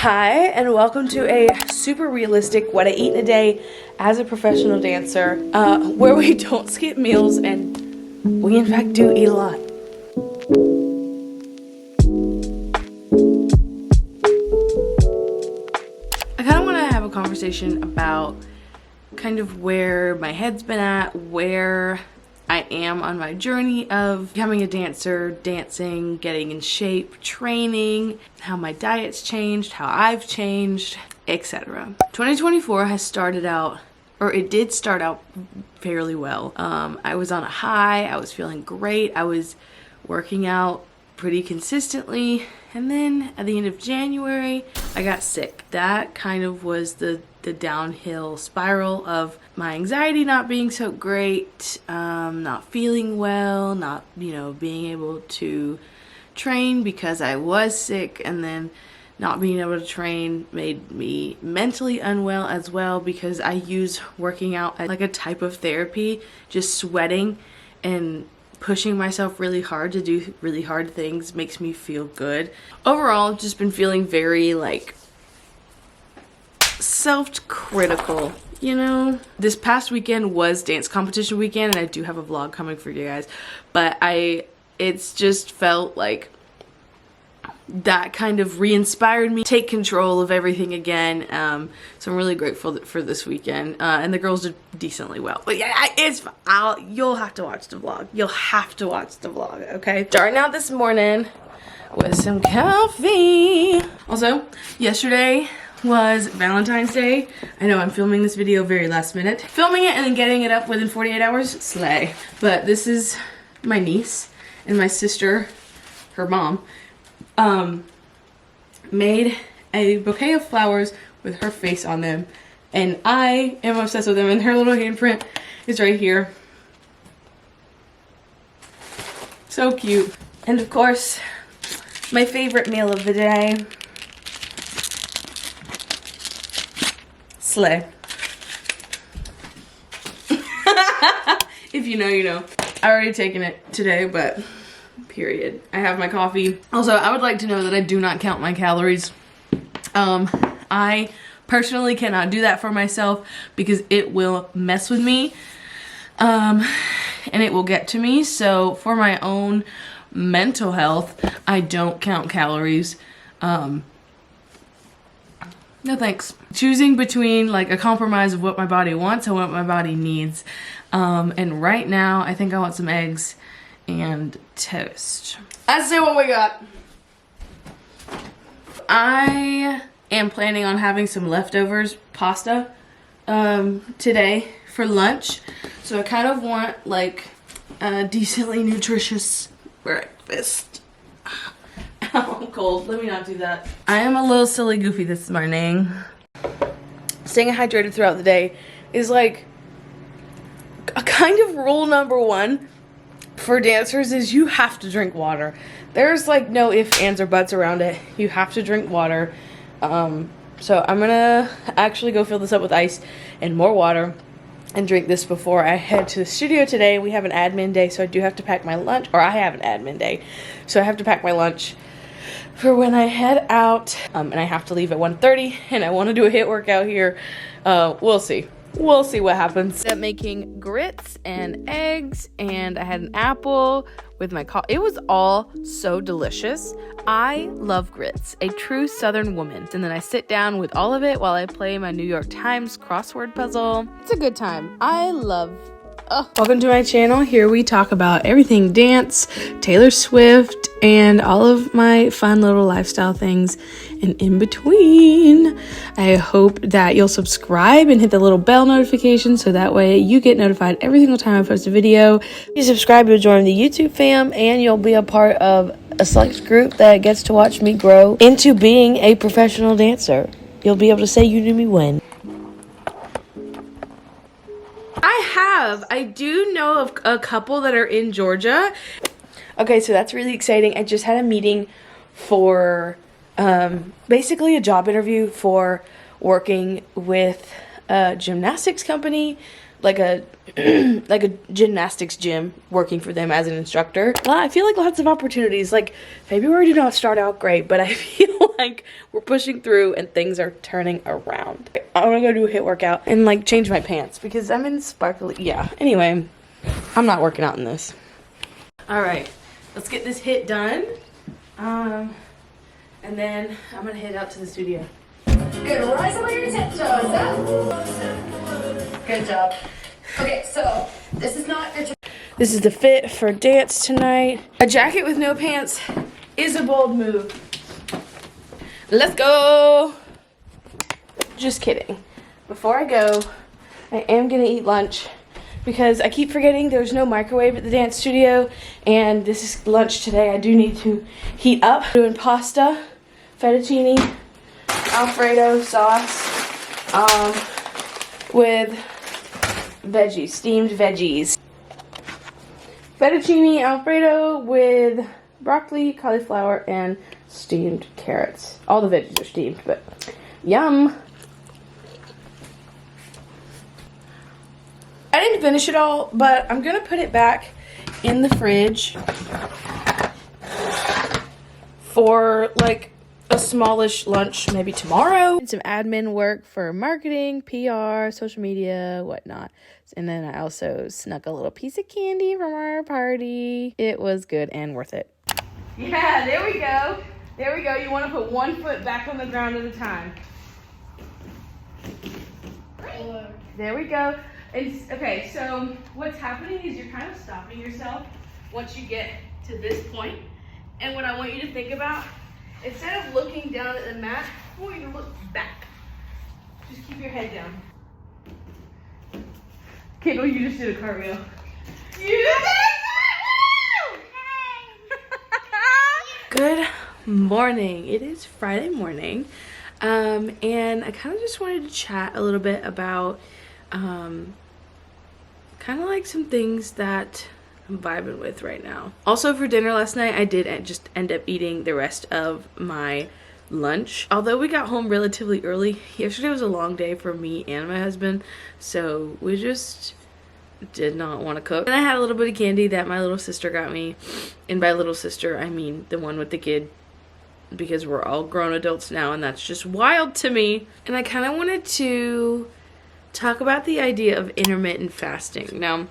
Hi, and welcome to a super realistic what I eat in a day as a professional dancer, where we don't skip meals and we in fact do eat a lot. I kind of want to have a conversation about kind of where my head's been at, where I am on my journey of becoming a dancer, dancing, getting in shape, training, how my diet's changed, how I've changed, etc. 2024 has started out, or it did start out fairly well. I was on a high, I was feeling great, I was working out pretty consistently, and then at the end of January, I got sick. That kind of was the downhill spiral of my anxiety not being so great, not feeling well, not, being able to train because I was sick, and then not being able to train made me mentally unwell as well because I use working out as like a type of therapy, just sweating and pushing myself really hard to do really hard things makes me feel good. Overall, just been feeling very self-critical, This past weekend was dance competition weekend, and I do have a vlog coming for you guys, but it's just felt like that kind of re-inspired me to take control of everything again. So I'm really grateful for this weekend, and the girls did decently well. But yeah, it's you'll have to watch the vlog. You'll have to watch the vlog, okay? Starting out this morning with some coffee. Also, yesterday was Valentine's Day. I know I'm filming this video very last minute. Filming it and then getting it up within 48 hours, slay. But this is my niece and my sister, her mom, made a bouquet of flowers with her face on them. And I am obsessed with them, and her little handprint is right here. So cute. And of course, my favorite meal of the day. Slay. If you know, you know. I already taken it today, but period. I have my coffee. Also, I would like to know that I do not count my calories. I personally cannot do that for myself because it will mess with me, and it will get to me. So for my own mental health, I don't count calories. No thanks. Choosing between like a compromise of what my body wants and what my body needs. And right now, I think I want some eggs and toast. Let's see what we got. I am planning on having some leftovers pasta today for lunch. So I kind of want like a decently nutritious breakfast. Ow, I'm cold. Let me not do that. I am a little silly goofy this morning. Staying hydrated throughout the day is like a kind of rule number one for dancers is you have to drink water. There's like no ifs, ands, or buts around it. You have to drink water. So I'm gonna actually go fill this up with ice and more water and drink this before I head to the studio today. We have an admin day, so I do have to pack my lunch, or I have an admin day, so I have to pack my lunch for when I head out, and I have to leave at 1:30, and I want to do a HIIT workout here. We'll see. We'll see what happens. I'm making grits and eggs, and I had an apple with my coffee. It was all so delicious. I love grits, a true Southern woman. And then I sit down with all of it while I play my New York Times crossword puzzle. It's a good time. I love. Welcome to my channel. Here we talk about everything dance, Taylor Swift, and all of my fun little lifestyle things and in between. I hope that you'll subscribe and hit the little bell notification so that way you get notified every single time I post a video. If you subscribe, you'll join the YouTube fam, and you'll be a part of a select group that gets to watch me grow into being a professional dancer. You'll be able to say you knew me when. I do know of a couple that are in Georgia. Okay, so that's really exciting. I just had a meeting for basically a job interview for working with a gymnastics company like a like a gymnastics gym, working for them as an instructor. I feel like lots of opportunities. Like February did not start out great, but I feel like we're pushing through and things are turning around. I want to go do a HIIT workout and like change my pants because I'm in sparkly. Yeah. Anyway, I'm not working out in this. All right, let's get this HIIT done. And then I'm gonna head out to the studio. Good, rise over your tiptoes up. Good job. Okay, so this is not your... This is the fit for dance tonight. A jacket with no pants is a bold move. Let's go. Just kidding. Before I go, I am gonna eat lunch because I keep forgetting there's no microwave at the dance studio, and this is lunch today. I do need to heat up. I'm doing pasta, fettuccine, Alfredo sauce, with veggies, steamed veggies. Fettuccine Alfredo with broccoli, cauliflower, and steamed carrots. All the veggies are steamed, but yum. I didn't finish it all, but I'm gonna put it back in the fridge for like a smallish lunch maybe tomorrow. And some admin work for marketing, PR, social media, whatnot. And then I also snuck a little piece of candy from our party. It was good and worth it. Yeah, there we go. There we go. You want to put one foot back on the ground at a time. There we go. Okay, so what's happening is you're kind of stopping yourself once you get to this point. And what I want you to think about, instead of looking down at the mat, I want you to look back. Just keep your head down. Kendall, you just did a cartwheel. You did a cartwheel! Good morning. It is Friday morning. And I kind of just wanted to chat a little bit about kind of like some things that I'm vibing with right now. Also, for dinner last night, I did just end up eating the rest of my lunch. Although we got home relatively early, yesterday was a long day for me and my husband, so we just did not want to cook. And I had a little bit of candy that my little sister got me, and by little sister I mean the one with the kid, because we're all grown adults now and that's just wild to me. And I kind of wanted to talk about the idea of intermittent fasting. Now,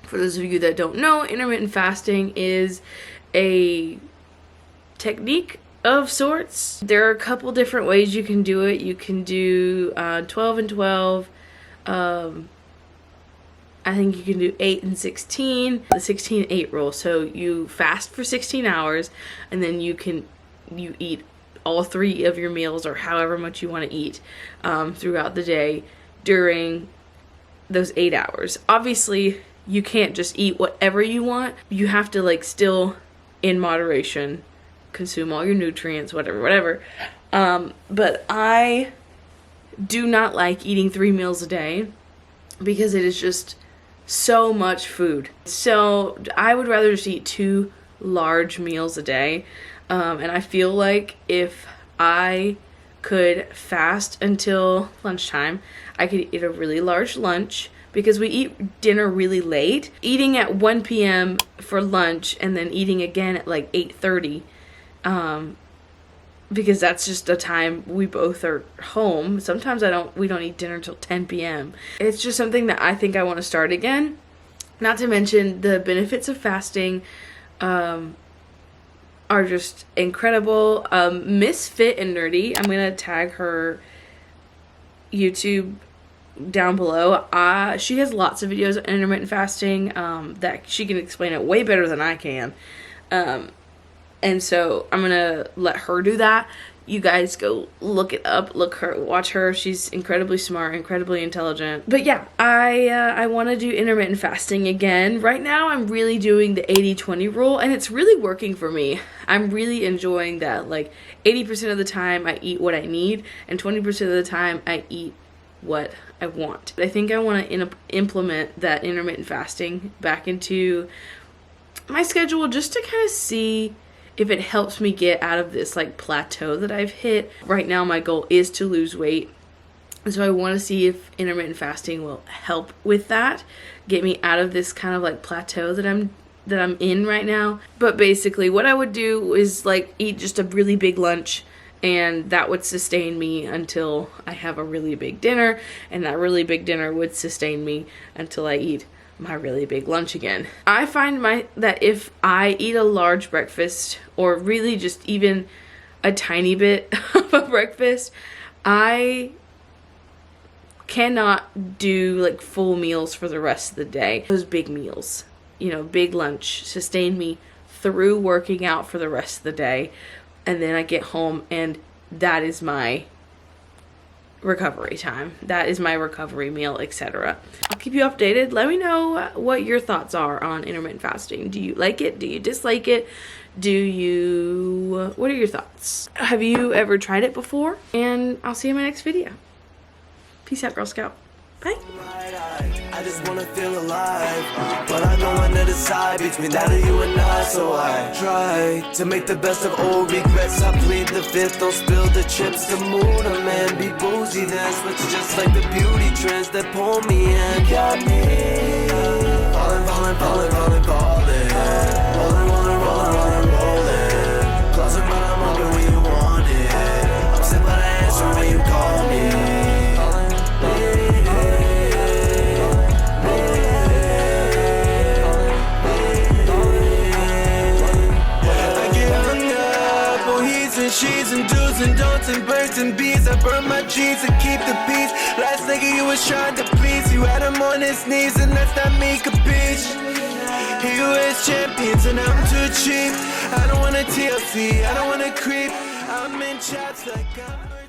for those of you that don't know, intermittent fasting is a technique of sorts. There are a couple different ways you can do it. You can do 12 and 12. I think you can do 8 and 16. The 16-8 rule. So you fast for 16 hours and then you eat all 3 of your meals or however much you want to eat throughout the day during those 8 hours. Obviously, you can't just eat whatever you want. You have to like still, in moderation, consume all your nutrients, whatever. But I do not like eating 3 meals a day because it is just so much food. So I would rather just eat 2 large meals a day. And I feel like if I could fast until lunchtime, I could eat a really large lunch, because we eat dinner really late. Eating at 1 p.m. for lunch and then eating again at like 8:30, because that's just the time we both are home. Sometimes we don't eat dinner until 10 p.m. It's just something that I think I want to start again. Not to mention the benefits of fasting are just incredible. Miss Fit and Nerdy, I'm gonna tag her YouTube down below. She has lots of videos on intermittent fasting that she can explain it way better than I can. And so I'm gonna let her do that. You guys go look it up, watch her. She's incredibly smart, incredibly intelligent. But yeah, I want to do intermittent fasting again. Right now I'm really doing the 80-20 rule, and it's really working for me. I'm really enjoying that. Like 80% of the time I eat what I need, and 20% of the time I eat what I want. I think I want to implement that intermittent fasting back into my schedule just to kind of see if it helps me get out of this like plateau that I've hit. Right now my goal is to lose weight. So I want to see if intermittent fasting will help with that, get me out of this kind of like plateau that I'm in right now. But basically what I would do is like eat just a really big lunch, and that would sustain me until I have a really big dinner, and that really big dinner would sustain me until I eat my really big lunch again. I find that if I eat a large breakfast, or really just even a tiny bit of a breakfast, I cannot do like full meals for the rest of the day. Those big meals, you know, big lunch sustain me through working out for the rest of the day, and then I get home and that is my recovery time. That is my recovery meal, etc. I'll keep you updated. Let me know what your thoughts are on intermittent fasting. Do you like it? Do you dislike it? What are your thoughts? Have you ever tried it before? And I'll see you in my next video. Peace out, Girl Scout. Bye. I just wanna feel alive, but I don't wanna decide between that or you and I. So I try to make the best of old regrets. I plead the fifth, don't spill the chips. The mood I'm in, be boozy then switch, just like the beauty trends that pull me in. Got me falling, falling, falling, falling, falling, rolling, rolling, rolling, rolling, rolling. Closet, but I'm open when you want it. I'm sick, but I answer when you call me. She's and do's and don'ts and birds and bees. I burn my jeans to keep the peace. Last nigga you was trying to please, you had him on his knees, and that's not me, capiche. He was champions and I'm too cheap. I don't wanna TLC, I don't wanna creep. I'm in chats like I'm